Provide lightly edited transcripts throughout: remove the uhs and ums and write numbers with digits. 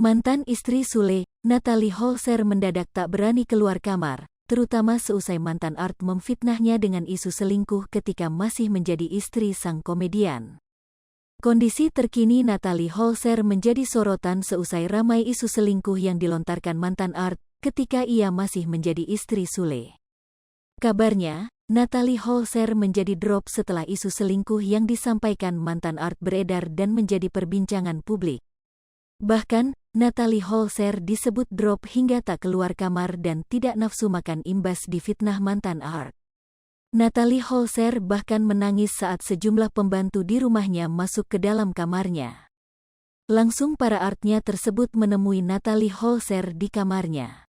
Mantan istri Sule, Natalie Holzer mendadak tak berani keluar kamar, terutama seusai mantan Art memfitnahnya dengan isu selingkuh ketika masih menjadi istri sang komedian. Kondisi terkini Natalie Holzer menjadi sorotan seusai ramai isu selingkuh yang dilontarkan mantan Art ketika ia masih menjadi istri Sule. Kabarnya, Natalie Holzer menjadi drop setelah isu selingkuh yang disampaikan mantan Art beredar dan menjadi perbincangan publik. Bahkan, Natalie Holzer disebut drop hingga tak keluar kamar dan tidak nafsu makan imbas difitnah mantan Art. Natalie Holzer bahkan menangis saat sejumlah pembantu di rumahnya masuk ke dalam kamarnya. Langsung para Artnya tersebut menemui Natalie Holzer di kamarnya.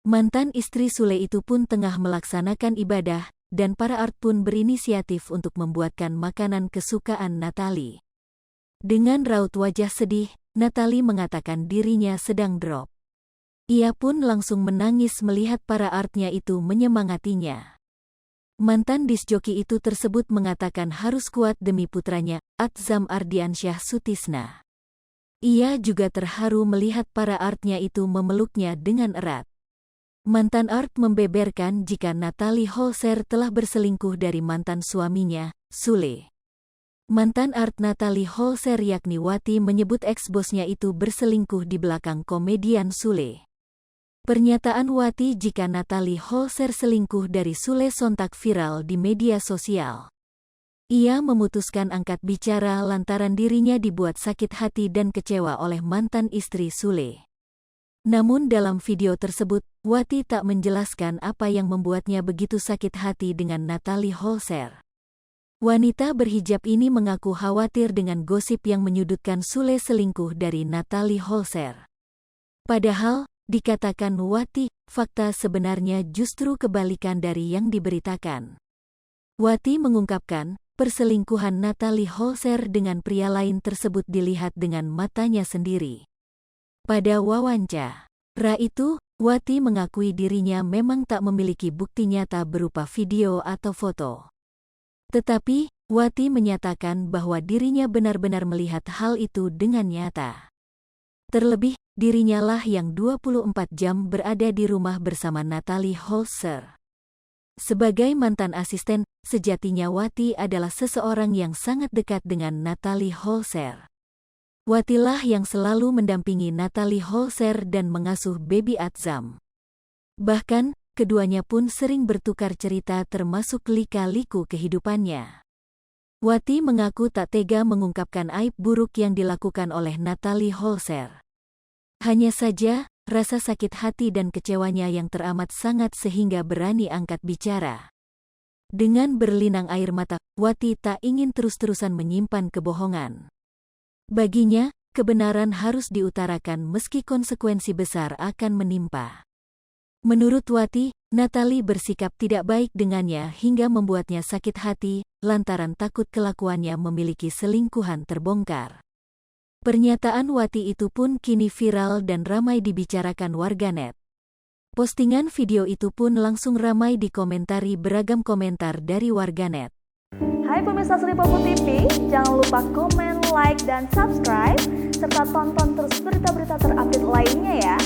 Mantan istri Sule itu pun tengah melaksanakan ibadah, dan para Art pun berinisiatif untuk membuatkan makanan kesukaan Natalie. Dengan raut wajah sedih, Natalie mengatakan dirinya sedang drop. Ia pun langsung menangis melihat para Artnya itu menyemangatinya. Mantan disjoki itu tersebut mengatakan harus kuat demi putranya, Atzam Ardiansyah Sutisna. Ia juga terharu melihat para Artnya itu memeluknya dengan erat. Mantan Art membeberkan jika Natalie Holzer telah berselingkuh dari mantan suaminya, Sule. Mantan Art Natalie Holzer yakni Wati menyebut ex-bosnya itu berselingkuh di belakang komedian Sule. Pernyataan Wati jika Natalie Holzer selingkuh dari Sule sontak viral di media sosial. Ia memutuskan angkat bicara lantaran dirinya dibuat sakit hati dan kecewa oleh mantan istri Sule. Namun dalam video tersebut, Wati tak menjelaskan apa yang membuatnya begitu sakit hati dengan Natalie Holzer. Wanita berhijab ini mengaku khawatir dengan gosip yang menyudutkan Sule selingkuh dari Natalie Holzer. Padahal, dikatakan Wati, fakta sebenarnya justru kebalikan dari yang diberitakan. Wati mengungkapkan, perselingkuhan Natalie Holzer dengan pria lain tersebut dilihat dengan matanya sendiri. Pada wawancara itu, Wati mengakui dirinya memang tak memiliki bukti nyata berupa video atau foto. Tetapi, Wati menyatakan bahwa dirinya benar-benar melihat hal itu dengan nyata. Terlebih, dirinya lah yang 24 jam berada di rumah bersama Natalie Holzer. Sebagai mantan asisten, sejatinya Wati adalah seseorang yang sangat dekat dengan Natalie Holzer. Watilah yang selalu mendampingi Natalie Holzer dan mengasuh baby Atzam. Bahkan, keduanya pun sering bertukar cerita termasuk lika-liku kehidupannya. Wati mengaku tak tega mengungkapkan aib buruk yang dilakukan oleh Natalie Holzer. Hanya saja, rasa sakit hati dan kecewanya yang teramat sangat sehingga berani angkat bicara. Dengan berlinang air mata, Wati tak ingin terus-terusan menyimpan kebohongan. Baginya, kebenaran harus diutarakan meski konsekuensi besar akan menimpa. Menurut Wati, Natalie bersikap tidak baik dengannya hingga membuatnya sakit hati, lantaran takut kelakuannya memiliki selingkuhan terbongkar. Pernyataan Wati itu pun kini viral dan ramai dibicarakan warganet. Postingan video itu pun langsung ramai dikomentari beragam komentar dari warganet. Hai pemirsa Sri Popo TV, jangan lupa komen, like, dan subscribe, serta tonton terus berita-berita terupdate lainnya ya.